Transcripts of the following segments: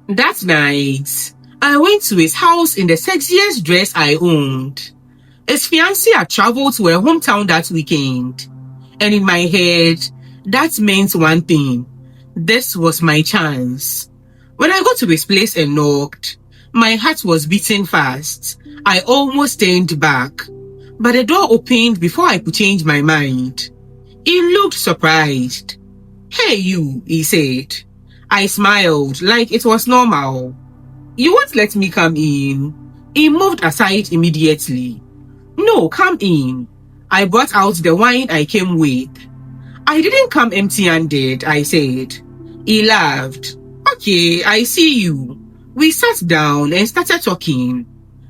That night, I went to his house in the sexiest dress I owned. His fiancée had traveled to her hometown that weekend. And in my head, that meant one thing. This was my chance. When I got to his place and knocked, my heart was beating fast. I almost turned back. But the door opened before I could change my mind. He looked surprised. "Hey you," he said. I smiled like it was normal. "You won't let me come in?" He moved aside immediately. "No, come in." I brought out the wine I came with. "I didn't come empty-handed," I said. He laughed. "Okay, I see you." We sat down and started talking.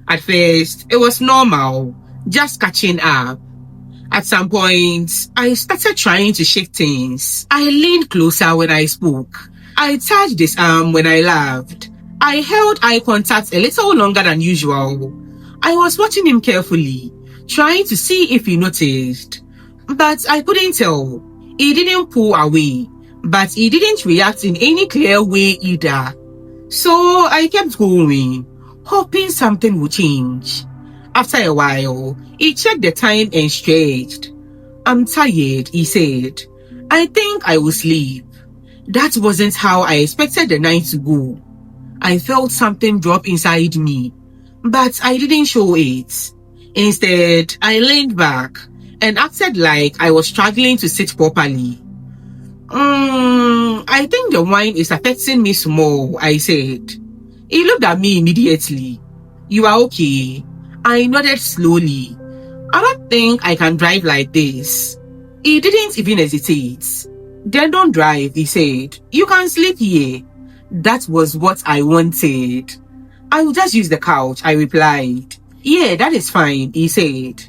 At first, it was normal, just catching up. At some point, I started trying to shift things. I leaned closer when I spoke. I touched his arm when I laughed. I held eye contact a little longer than usual. I was watching him carefully, trying to see if he noticed. But I couldn't tell. He didn't pull away, but he didn't react in any clear way either. So I kept going, hoping something would change. After a while, he checked the time and stretched. "I'm tired," he said. "I think I will sleep." That wasn't how I expected the night to go. I felt something drop inside me, but I didn't show it. Instead, I leaned back and acted like I was struggling to sit properly. I think the wine is affecting me small," I said. He looked at me immediately. "You are okay?" I nodded slowly. "I don't think I can drive like this." He didn't even hesitate. "Then don't drive," he said. "You can sleep here." That was what I wanted. "I will just use the couch," I replied. "Yeah, that is fine," he said.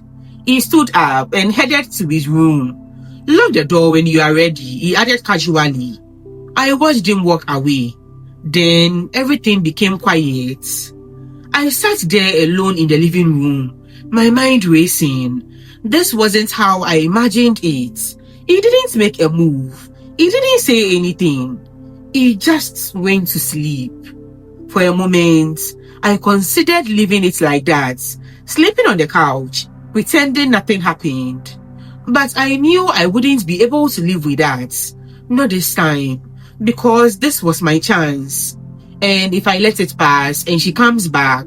He stood up and headed to his room. "Lock the door when you are ready," he added casually. I watched him walk away. Then everything became quiet. I sat there alone in the living room, my mind racing. This wasn't how I imagined it. He didn't make a move. He didn't say anything. He just went to sleep. For a moment, I considered leaving it like that, sleeping on the couch, pretending nothing happened. But I knew I wouldn't be able to live with that. Not this time, because this was my chance. And if I let it pass and she comes back,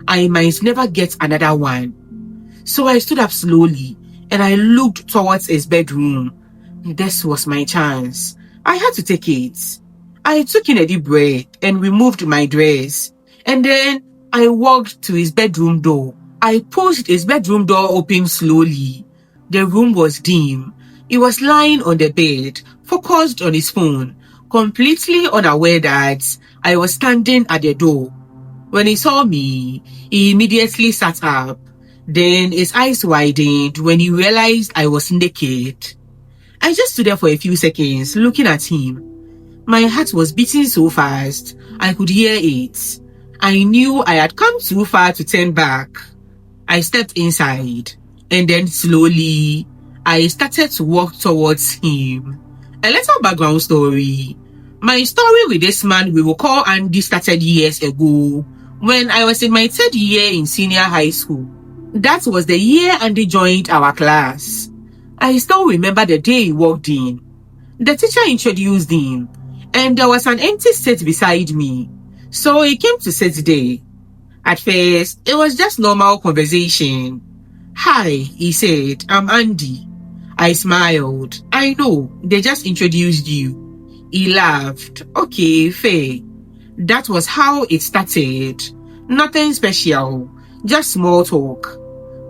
I might never get another one. So I stood up slowly and I looked towards his bedroom. This was my chance. I had to take it. I took in a deep breath and removed my dress. And then I walked to his bedroom door. I pushed his bedroom door open slowly. The room was dim. He was lying on the bed, focused on his phone, completely unaware that I was standing at the door. When he saw me, he immediately sat up. Then his eyes widened when he realized I was naked. I just stood there for a few seconds, looking at him. My heart was beating so fast, I could hear it. I knew I had come too far to turn back. I stepped inside, and then slowly, I started to walk towards him. A little background story. My story with this man we will call Andy started years ago, when I was in my third year in senior high school. That was the year Andy joined our class. I still remember the day he walked in. The teacher introduced him, and there was an empty seat beside me, so he came to sit there. At first, it was just normal conversation. "Hi," he said, "I'm Andy." I smiled. "I know, they just introduced you." He laughed. "Okay, fair." That was how it started. Nothing special, just small talk.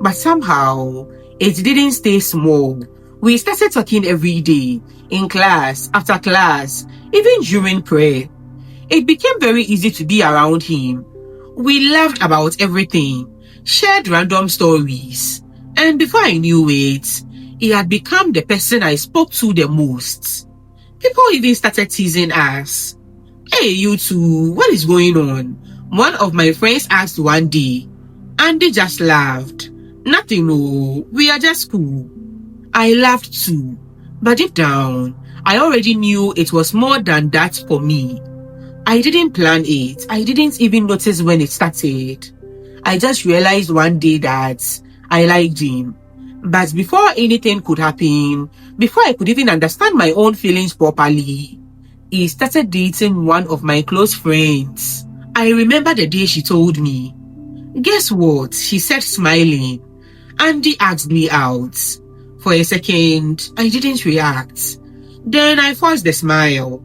But somehow, it didn't stay small. We started talking every day, in class, after class, even during prayer. It became very easy to be around him. We laughed about everything, shared random stories, and before I knew it, he had become the person I spoke to the most. People even started teasing us. "Hey, you two, what is going on?" One of my friends asked one day. Andy just laughed. "Nothing, no, we are just cool." I laughed too, but deep down, I already knew it was more than that for me. I didn't plan it. I didn't even notice when it started. I just realized one day that I liked him. But before anything could happen, before I could even understand my own feelings properly, he started dating one of my close friends. I remember the day she told me. Guess what? She said, smiling. Andy asked me out. For a second, I didn't react. Then I forced a smile.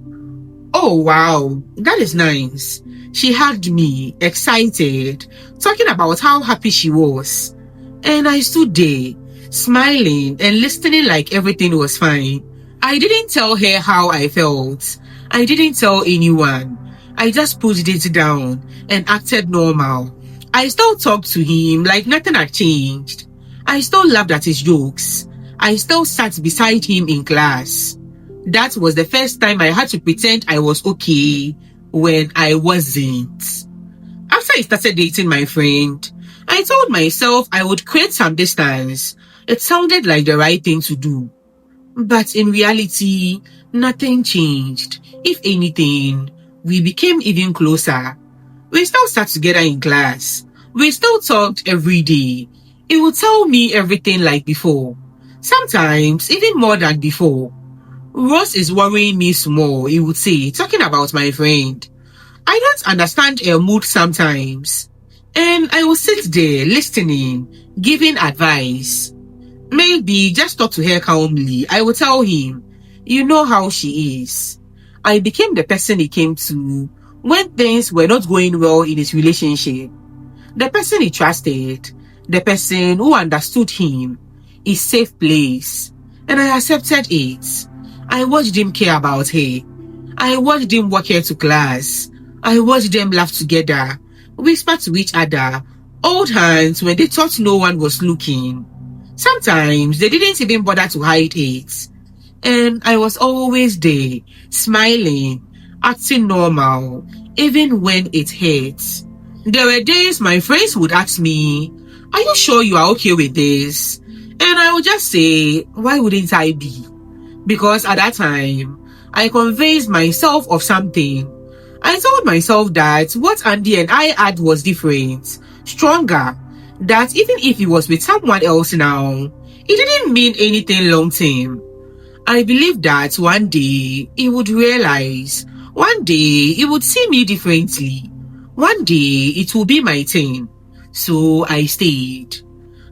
Oh wow, that is nice. She hugged me, excited, talking about how happy she was. And I stood there, smiling and listening like everything was fine. I didn't tell her how I felt. I didn't tell anyone. I just pushed it down and acted normal. I still talked to him like nothing had changed. I still laughed at his jokes. I still sat beside him in class. That was the first time I had to pretend I was okay when I wasn't. After I started dating my friend, I told myself I would create some distance. It sounded like the right thing to do. But in reality, nothing changed. If anything, we became even closer. We still sat together in class. We still talked every day. He would tell me everything like before. Sometimes, even more than before. Ross is worrying me small, he would say, talking about my friend. I don't understand her mood sometimes. And I would sit there listening, giving advice. Maybe just talk to her calmly. I would tell him, you know how she is. I became the person he came to when things were not going well in his relationship. The person he trusted, the person who understood him, his safe place. And I accepted it. I watched him care about her. I watched him walk her to class. I watched them laugh together, whisper to each other, hold hands when they thought no one was looking. Sometimes they didn't even bother to hide it. And I was always there, smiling, acting normal, even when it hurt. There were days my friends would ask me, are you sure you are okay with this? And I would just say, why wouldn't I be? Because at that time, I convinced myself of something. I told myself that what Andy and I had was different, stronger, that even if he was with someone else now, it didn't mean anything long term. I believed that one day he would realize, one day he would see me differently, one day it will be my turn. So I stayed.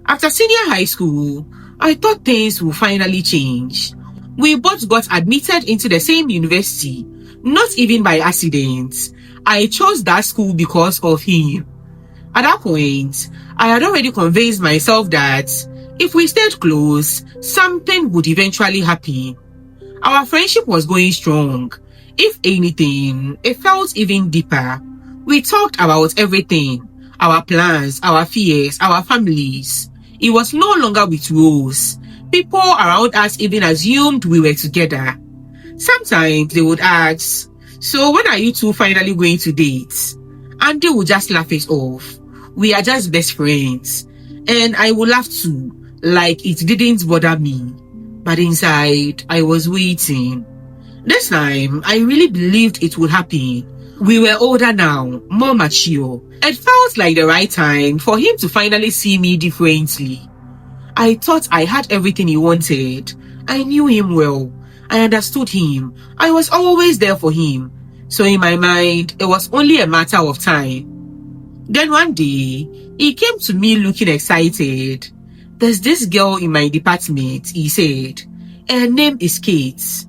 After senior high school, I thought things would finally change. We both got admitted into the same university, not even by accident. I chose that school because of him. At that point, I had already convinced myself that if we stayed close, something would eventually happen. Our friendship was going strong. If anything, it felt even deeper. We talked about everything, our plans, our fears, our families. It was no longer with Rose. People around us even assumed we were together. Sometimes they would ask, so when are you two finally going to date? And they would just laugh it off. We are just best friends. And I would laugh too, like it didn't bother me. But inside, I was waiting. This time, I really believed it would happen. We were older now, more mature. It felt like the right time for him to finally see me differently. I thought I had everything he wanted. I knew him well. I understood him. I was always there for him. So in my mind, it was only a matter of time. Then one day, he came to me looking excited. There's this girl in my department, he said. Her name is Kate.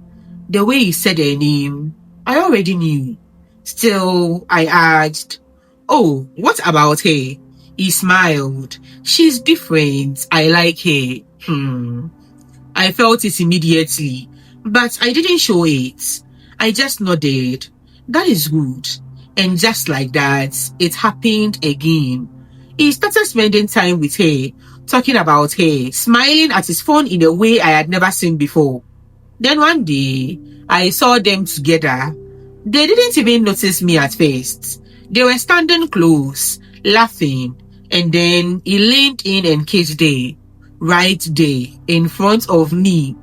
The way he said her name, I already knew. Still, I asked, oh, what about her? He smiled. She's different. I like her. I felt it immediately, but I didn't show it. I just nodded. That is good. And just like that, it happened again. He started spending time with her, talking about her, smiling at his phone in a way I had never seen before. Then one day, I saw them together. They didn't even notice me at first. They were standing close, laughing, and then he leaned in and kissed her, right there, in front of me.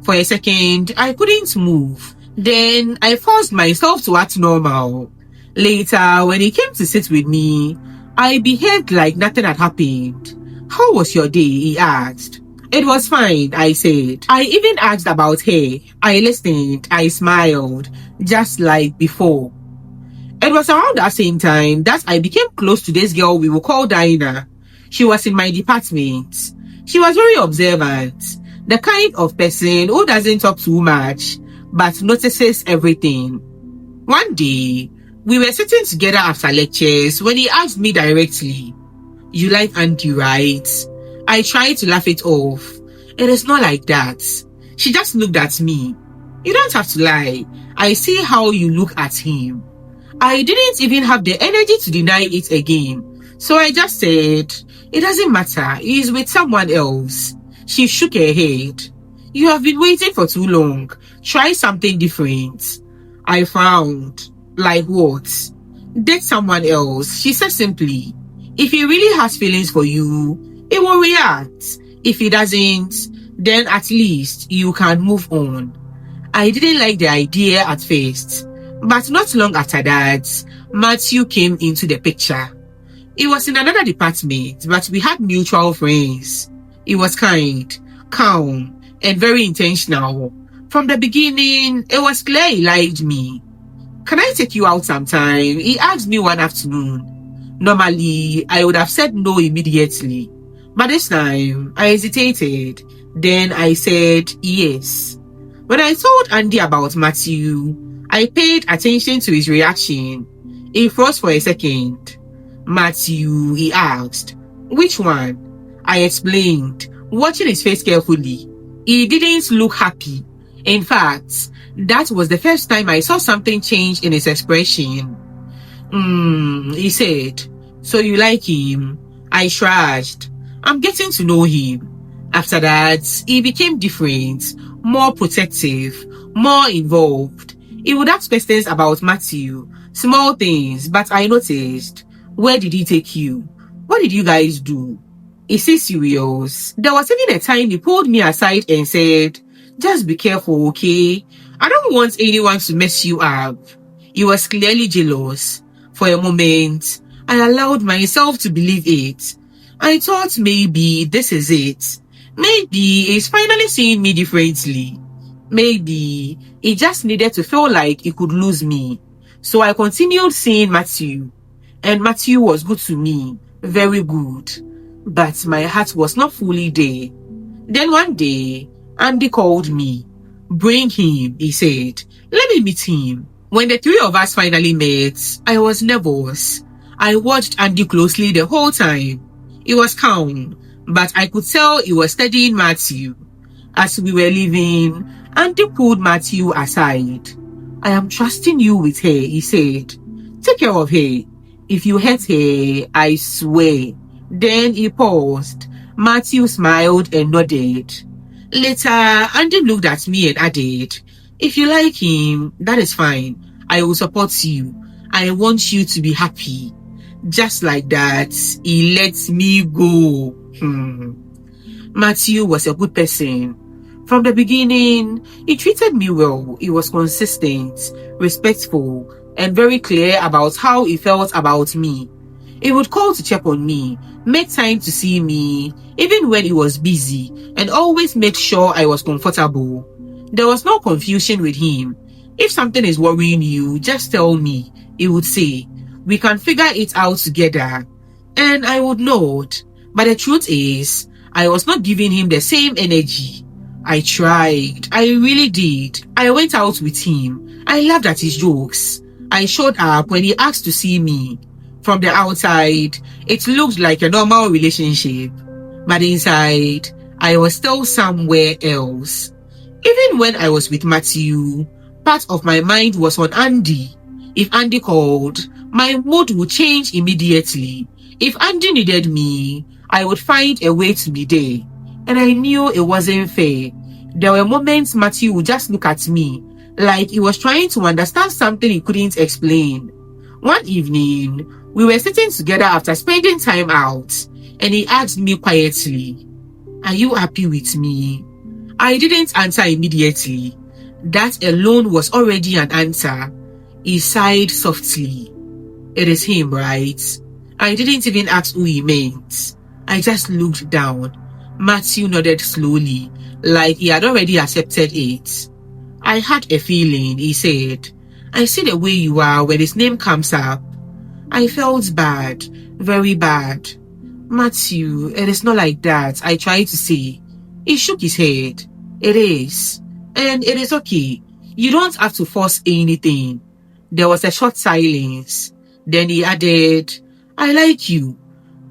For a second, I couldn't move. Then I forced myself to act normal. Later, when he came to sit with me, I behaved like nothing had happened. How was your day? He asked. It was fine, I said. I even asked about her. I listened. I smiled, just like before. It was around that same time that I became close to this girl we will call Dinah. She was in my department. She was very observant, the kind of person who doesn't talk too much, but notices everything. One day, we were sitting together after lectures when he asked me directly, "You like Andy, right?" I tried to laugh it off. It is not like that. She just looked at me. You don't have to lie. I see how you look at him. I didn't even have the energy to deny it again. So I just said, "It doesn't matter. He's with someone else." She shook her head. "You have been waiting for too long. Try something different." I frowned. Like what? "Date someone else," she said simply. "If he really has feelings for you, he will react. If he doesn't, then at least you can move on." I didn't like the idea at first, but not long after that, Matthew came into the picture. He was in another department, but we had mutual friends. He was kind, calm, and very intentional. From the beginning, it was clear he liked me. "Can I take you out sometime?" he asked me one afternoon. Normally, I would have said no immediately, but this time, I hesitated. Then I said yes. When I told Andy about Matthew, I paid attention to his reaction. He froze for a second. "Matthew," he asked. "Which one?" I explained, watching his face carefully. He didn't look happy. In fact, that was the first time I saw something change in his expression. He said. "So you like him?" I shrugged. "I'm getting to know him." After that, he became different, more protective, more involved. He would ask questions about Matthew, small things, but I noticed. "Where did he take you? What did you guys do?" "Is he serious?" There was even a time he pulled me aside and said, "Just be careful, okay? I don't want anyone to mess you up." He was clearly jealous. For a moment, I allowed myself to believe it. I thought maybe this is it. Maybe he's finally seeing me differently. Maybe he just needed to feel like he could lose me. So I continued seeing Matthew. And Matthew was good to me. Very good. But my heart was not fully there. Then one day, Andy called me. "Bring him," he said. "Let me meet him." When the three of us finally met, I was nervous. I watched Andy closely the whole time. He was calm, but I could tell he was studying Matthew. As we were leaving, Andy pulled Matthew aside. "I am trusting you with her," he said. "Take care of her. If you hurt her, I swear." Then he paused. Matthew smiled and nodded. Later, Andy looked at me and added, "If you like him, that is fine. I will support you. I want you to be happy." Just like that, he lets me go. Matthew was a good person. From the beginning, he treated me well. He was consistent, respectful, and very clear about how he felt about me. He would call to check on me, make time to see me, even when he was busy, and always made sure I was comfortable. There was no confusion with him. If something is worrying you, just tell me, he would say. We can figure it out together. And I would nod. But the truth is, I was not giving him the same energy. I tried. I really did. I went out with him. I laughed at his jokes. I showed up when he asked to see me. From the outside, it looked like a normal relationship. But inside, I was still somewhere else. Even when I was with Matthew, part of my mind was on Andy. If Andy called, my mood would change immediately. If Andy needed me, I would find a way to be there. And I knew it wasn't fair. There were moments Matthew would just look at me, like he was trying to understand something he couldn't explain. One evening, we were sitting together after spending time out, and he asked me quietly, "Are you happy with me?" I didn't answer immediately. That alone was already an answer. He sighed softly. It is him, right? I didn't even ask who he meant. I just looked down. Matthew nodded slowly, like he had already accepted it. I had a feeling, he said. I see the way you are when his name comes up. I felt bad, very bad. Matthew, it is not like that, I tried to say. He shook his head. It is. And it is okay. You don't have to force anything. There was a short silence. Then he added, I like you,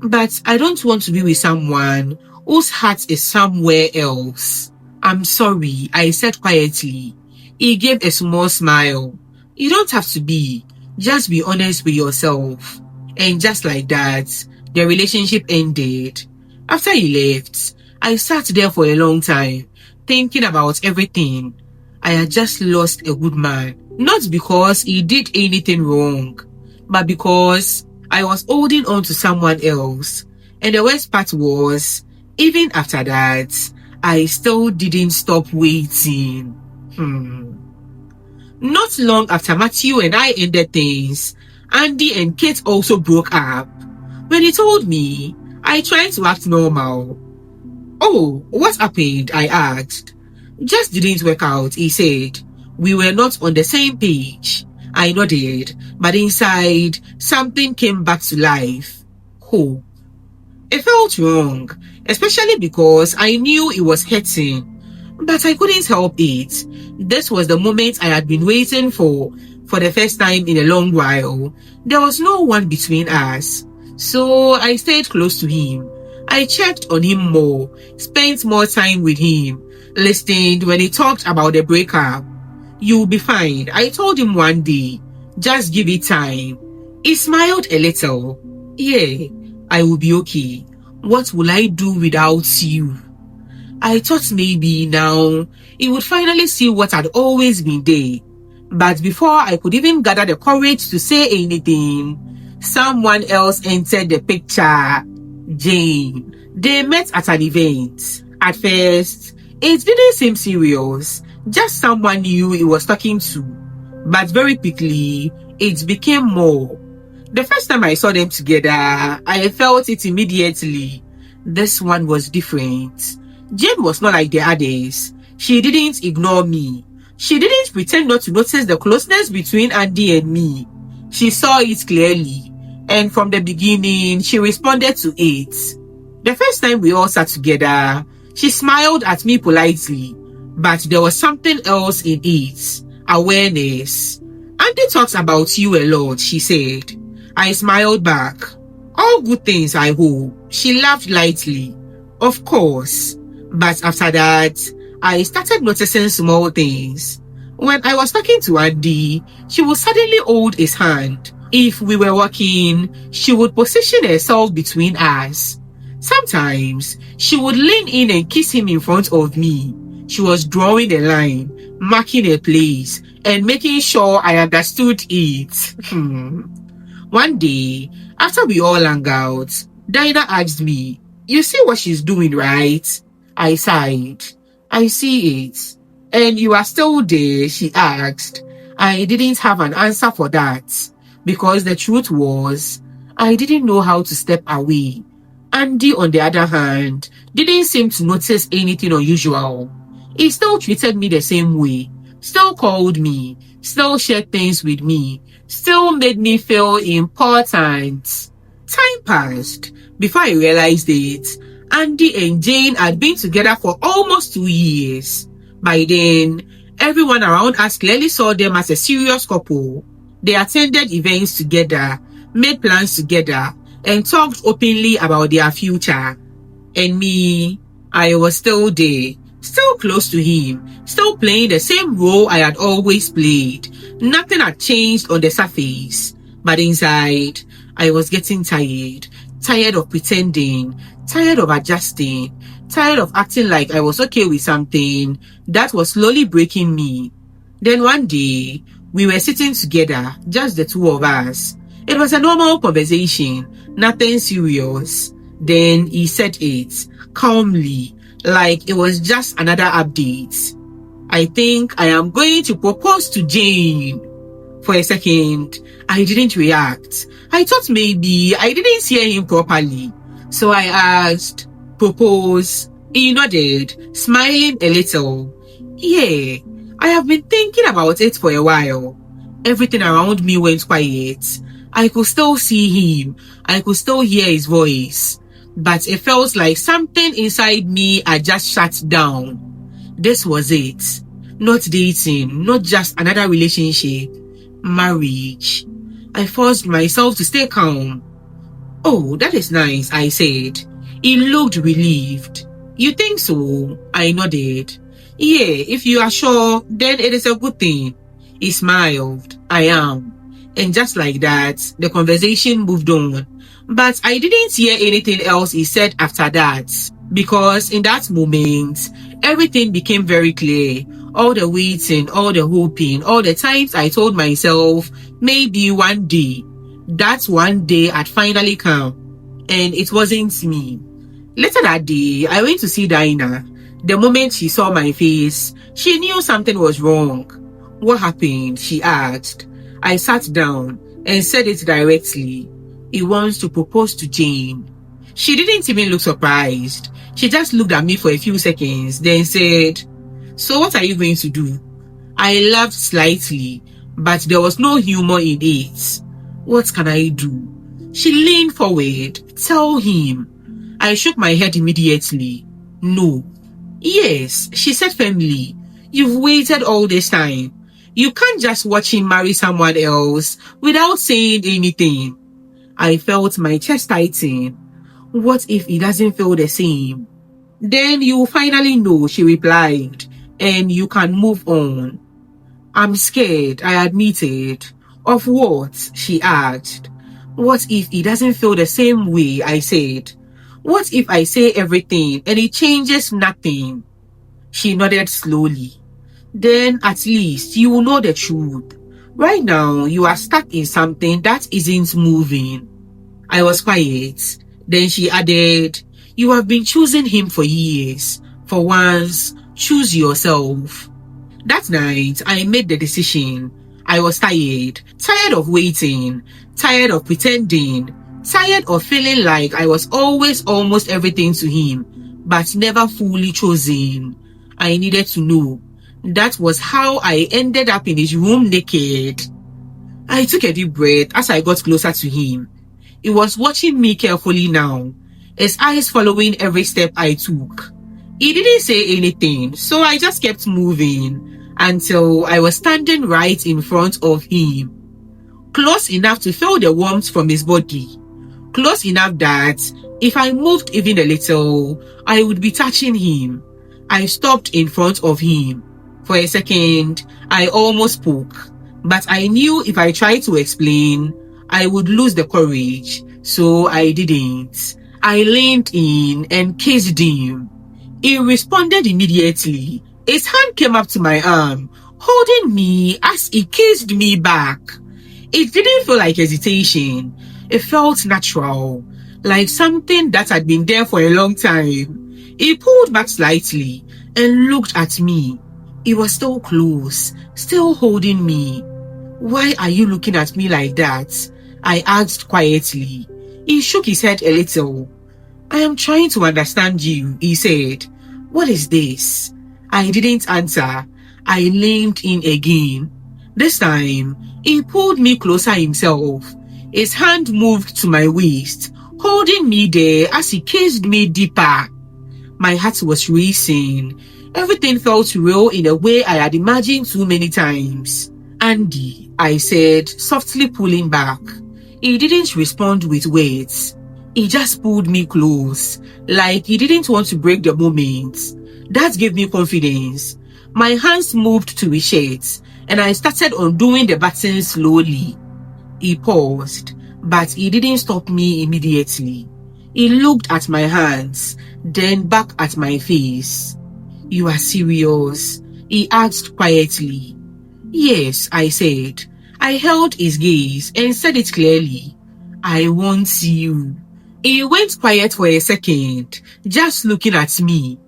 but I don't want to be with someone whose heart is somewhere else. I'm sorry, I said quietly. He gave a small smile. You don't have to be. Just be honest with yourself. And just like that, the relationship ended. After he left, I sat there for a long time, thinking about everything. I had just lost a good man. Not because he did anything wrong, but because I was holding on to someone else. And the worst part was, even after that, I still didn't stop waiting. Not long after Matthew and I ended things, Andy and Kate also broke up. When he told me, I tried to act normal. Oh, what happened? I asked. Just didn't work out, he said. We were not on the same page. I nodded, but inside, something came back to life. Hope. It felt wrong, especially because I knew it was hurting. But I couldn't help it. This was the moment I had been waiting for the first time in a long while. There was no one between us. So I stayed close to him. I checked on him more, spent more time with him, listened when he talked about the breakup. You'll be fine, I told him one day. Just give it time. He smiled a little. Yeah, I will be okay. What will I do without you? I thought maybe now he would finally see what had always been there. But before I could even gather the courage to say anything, someone else entered the picture. Jane. They met at an event. At first, it didn't seem serious. Just someone new he was talking to. But very quickly, it became more. The first time I saw them together, I felt it immediately. This one was different. Jane was not like the others. She didn't ignore me. She didn't pretend not to notice the closeness between Andy and me. She saw it clearly. And from the beginning, she responded to it. The first time we all sat together, she smiled at me politely. But there was something else in it. Awareness. Andy talks about you a lot, she said. I smiled back. All good things, I hope. She laughed lightly. Of course. But after that, I started noticing small things. When I was talking to Andy, she would suddenly hold his hand. If we were walking, she would position herself between us. Sometimes, she would lean in and kiss him in front of me. She was drawing a line, marking a place, and making sure I understood it. One day, after we all hung out, Dinah asked me, you see what she's doing, right? I sighed. I see it. And you are still there, she asked. I didn't have an answer for that, because the truth was, I didn't know how to step away. Andy, on the other hand, didn't seem to notice anything unusual. He still treated me the same way, still called me, still shared things with me, still made me feel important. Time passed. Before I realized it, Andy and Jane had been together for almost 2 years. By then, everyone around us clearly saw them as a serious couple. They attended events together, made plans together, and talked openly about their future. And me, I was still there, still close to him, still playing the same role I had always played. Nothing had changed on the surface, but inside, I was getting tired. Tired of pretending, tired of adjusting, tired of acting like I was okay with something that was slowly breaking me. Then one day, we were sitting together, just the two of us. It was a normal conversation, nothing serious. Then he said it, calmly, like it was just another update. I think I am going to propose to Jane. For a second, I didn't react. I thought maybe I didn't hear him properly. So I asked, propose. He nodded, smiling a little. Yeah, I have been thinking about it for a while. Everything around me went quiet. I could still see him. I could still hear his voice. But it felt like something inside me had just shut down. This was it. Not dating, not just another relationship. Marriage. I forced myself to stay calm. Oh, that is nice, I said. He looked relieved. You think so? I nodded. Yeah, if you are sure, then it is a good thing. He smiled. I am. And just like that, the conversation moved on. But I didn't hear anything else he said after that. Because in that moment, everything became very clear. All the waiting, all the hoping, all the times I told myself, maybe one day, that one day had finally come. And it wasn't me. Later that day, I went to see Dinah. The moment she saw my face, she knew something was wrong. What happened? She asked. I sat down and said it directly. He wants to propose to Jane. She didn't even look surprised. She just looked at me for a few seconds, then said, so what are you going to do? I laughed slightly, but there was no humor in it. What can I do? She leaned forward. Tell him. I shook my head immediately. No. Yes, she said firmly. You've waited all this time. You can't just watch him marry someone else without saying anything. I felt my chest tighten. What if he doesn't feel the same? Then you will finally know, she replied, and you can move on. I'm scared, I admitted. Of what? She asked. What if he doesn't feel the same way? I said. What if I say everything and it changes nothing? She nodded slowly. Then at least you will know the truth. Right now, you are stuck in something that isn't moving. I was quiet. Then she added, you have been choosing him for years. For once, choose yourself. That night, I made the decision. I was tired of waiting, tired of pretending, tired of feeling like I was always almost everything to him, but never fully chosen. I needed to know. That was how I ended up in his room naked. I took a deep breath as I got closer to him. He was watching me carefully now, his eyes following every step I took. He didn't say anything, so I just kept moving until I was standing right in front of him, close enough to feel the warmth from his body, close enough that if I moved even a little, I would be touching him. I stopped in front of him. For a second, I almost spoke, but I knew if I tried to explain, I would lose the courage, so I didn't. I leaned in and kissed him. He responded immediately. His hand came up to my arm, holding me as he kissed me back. It didn't feel like hesitation. It felt natural, like something that had been there for a long time. He pulled back slightly and looked at me. He was still close, still holding me. Why are you looking at me like that? I asked quietly. He shook his head a little. I am trying to understand you, he said. What is this? I didn't answer. I leaned in again. This time, he pulled me closer himself. His hand moved to my waist, holding me there as he kissed me deeper. My heart was racing. Everything felt real in a way I had imagined too many times. Andy, I said, softly pulling back. He didn't respond with words. He just pulled me close, like he didn't want to break the moment. That gave me confidence. My hands moved to his shirt, and I started undoing the buttons slowly. He paused, but he didn't stop me immediately. He looked at my hands, then back at my face. You are serious? He asked quietly. Yes, I said. I held his gaze and said it clearly. I want you. He went quiet for a second, just looking at me.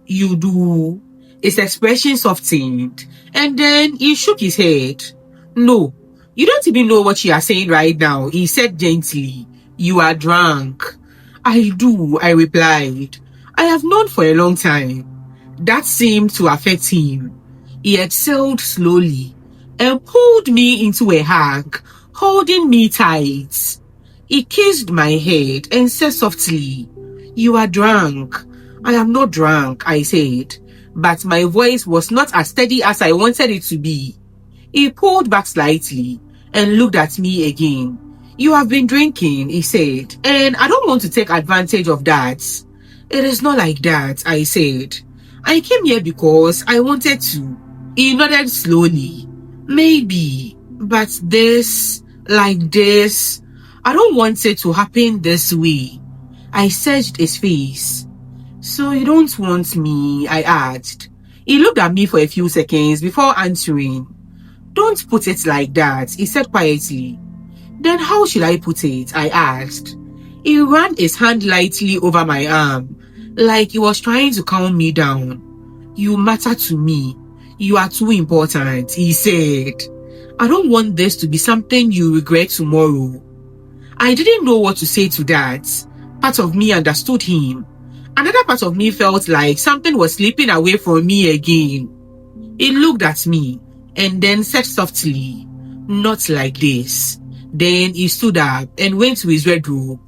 You do? His expression softened, and then he shook his head. No, You don't even know what you are saying right now, he said gently. You are drunk. I do, I replied. I have known for a long time. That seemed to affect him. He exhaled slowly and pulled me into a hug, holding me tight. He kissed my head and said softly, You are drunk. I am not drunk, I said, but my voice was not as steady as I wanted it to be. He pulled back slightly and looked at me again. You have been drinking, he said, and I don't want to take advantage of that. It is not like that, I said. I came here because I wanted to. He nodded slowly. Maybe, but like this, I don't want it to happen this way. I searched his face. So you don't want me? I asked. He looked at me for a few seconds before answering. Don't put it like that, he said quietly. Then how should I put it? I asked. He ran his hand lightly over my arm, like he was trying to calm me down. You matter to me. You are too important, he said. I don't want this to be something you regret tomorrow. I didn't know what to say to that. Part of me understood him. Another part of me felt like something was slipping away from me again. He looked at me and then said softly, Not like this. Then he stood up and went to his wardrobe.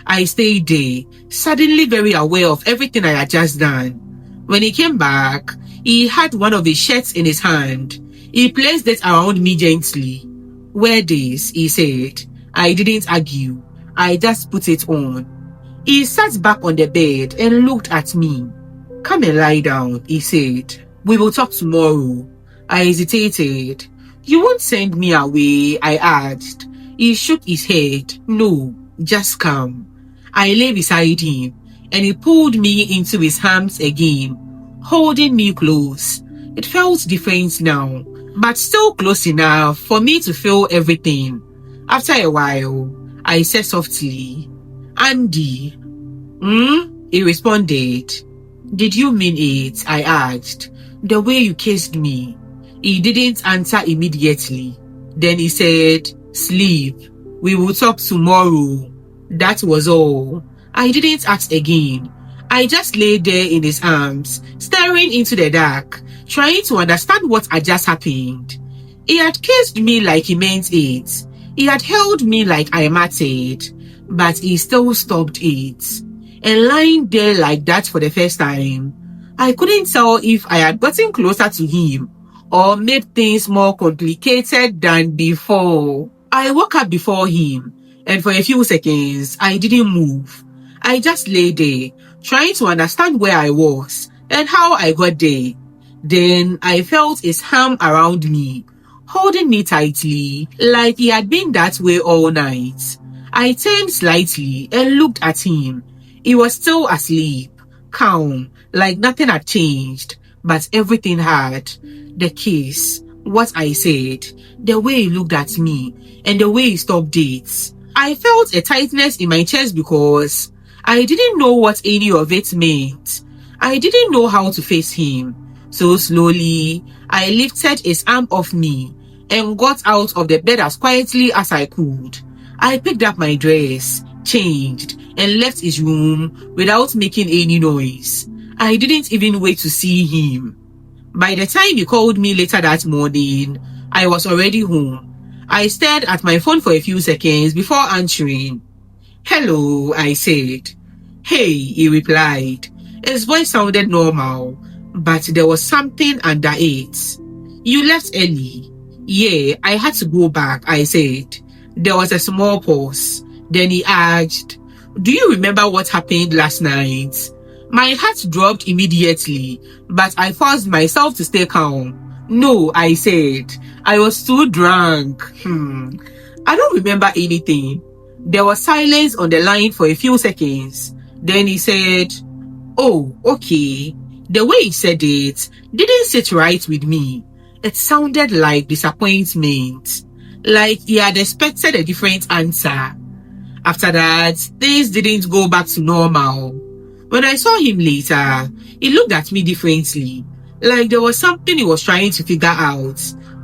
I stayed there, suddenly very aware of everything I had just done. When he came back, he had one of his shirts in his hand. He placed it around me gently. Wear this, he said. I didn't argue. I just put it on. He sat back on the bed and looked at me. Come and lie down, he said. We will talk tomorrow. I hesitated. You won't send me away, I asked. He shook his head. No, just come. I lay beside him and he pulled me into his arms again, holding me close. It felt different now, but still close enough for me to feel everything. After a while, I said softly, Andy. He responded. Did you mean it? I asked. The way you kissed me. He didn't answer immediately. Then he said, Sleep. We will talk tomorrow. That was all. I didn't ask again. I just lay there in his arms, staring into the dark, trying to understand what had just happened. He had kissed me like he meant it. He had held me like I mattered, but he still stopped it. And lying there like that for the first time, I couldn't tell if I had gotten closer to him or made things more complicated than before. I woke up before him, and for a few seconds, I didn't move. I just lay there, trying to understand where I was and how I got there. Then I felt his arm around me, holding me tightly, like he had been that way all night. I turned slightly and looked at him. He was still asleep, calm, like nothing had changed, but everything had. The kiss, what I said, the way he looked at me, and the way he stopped it. I felt a tightness in my chest because I didn't know what any of it meant. I didn't know how to face him. So slowly, I lifted his arm off me and got out of the bed as quietly as I could. I picked up my dress, changed, and left his room without making any noise. I didn't even wait to see him. By the time he called me later that morning, I was already home. I stared at my phone for a few seconds before answering. Hello, I said. Hey, he replied. His voice sounded normal, but there was something under it. You left early. Yeah, I had to go back, I said. There was a small pause. Then he asked, Do you remember what happened last night? My heart dropped immediately, but I forced myself to stay calm. No, I said. I was too drunk. I don't remember anything. There was silence on the line for a few seconds. Then he said, Oh, okay. The way he said it didn't sit right with me. It sounded like disappointment, like he had expected a different answer. After that, things didn't go back to normal. When I saw him later, he looked at me differently, like there was something he was trying to figure out.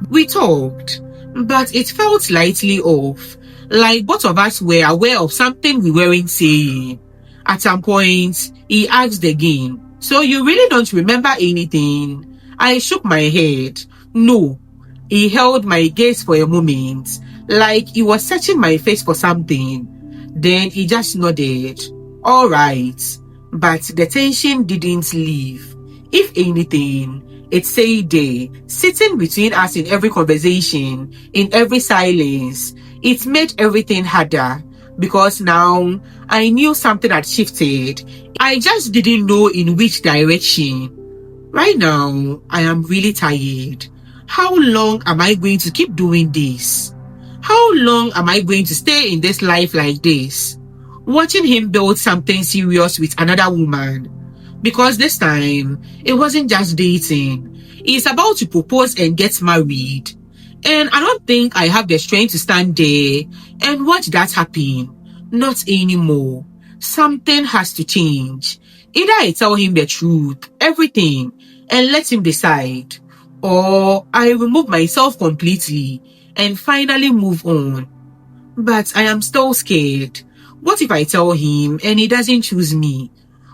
We talked, But it felt slightly off, like both of us were aware of something we weren't saying. At some point, he asked again, "So you really don't remember anything?" I shook my head. "No." He held my gaze for a moment, like he was searching my face for something. Then he just nodded. "All right." But the tension didn't leave. If anything, it stayed there, sitting between us in every conversation, in every silence. It made everything harder because now I knew something had shifted. I just didn't know in which direction. Right now, I am really tired. How long am I going to keep doing this? How long am I going to stay in this life like this? Watching him build something serious with another woman. Because this time, it wasn't just dating. He's about to propose and get married. And I don't think I have the strength to stand there and watch that happen. Not anymore. Something has to change. Either I tell him the truth, everything, and let him decide, or I remove myself completely and finally move on. But I am still scared. What if I tell him and he doesn't choose me?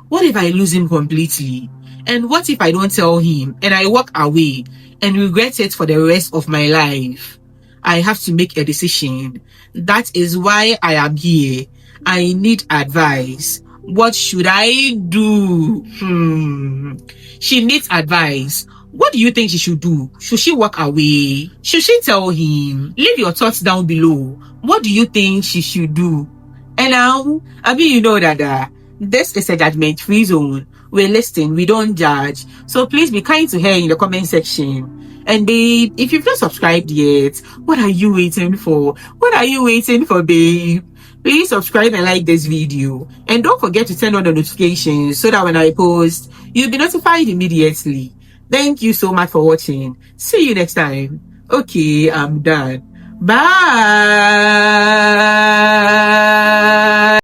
What if I lose him completely? And what if I don't tell him and I walk away and regret it for the rest of my life? I have to make a decision. That is why I am here. I need advice. What should I do? She needs advice. What do you think she should do? Should she walk away? Should she tell him? Leave your thoughts down below. What do you think she should do? And now, you know that this is a judgment-free zone. We listen, we don't judge. So please be kind to her in the comment section. And babe, if you've not subscribed yet, what are you waiting for? What are you waiting for, babe? Please subscribe and like this video. And don't forget to turn on the notifications so that when I post, you'll be notified immediately. Thank you so much for watching. See you next time. Okay, I'm done. Bye.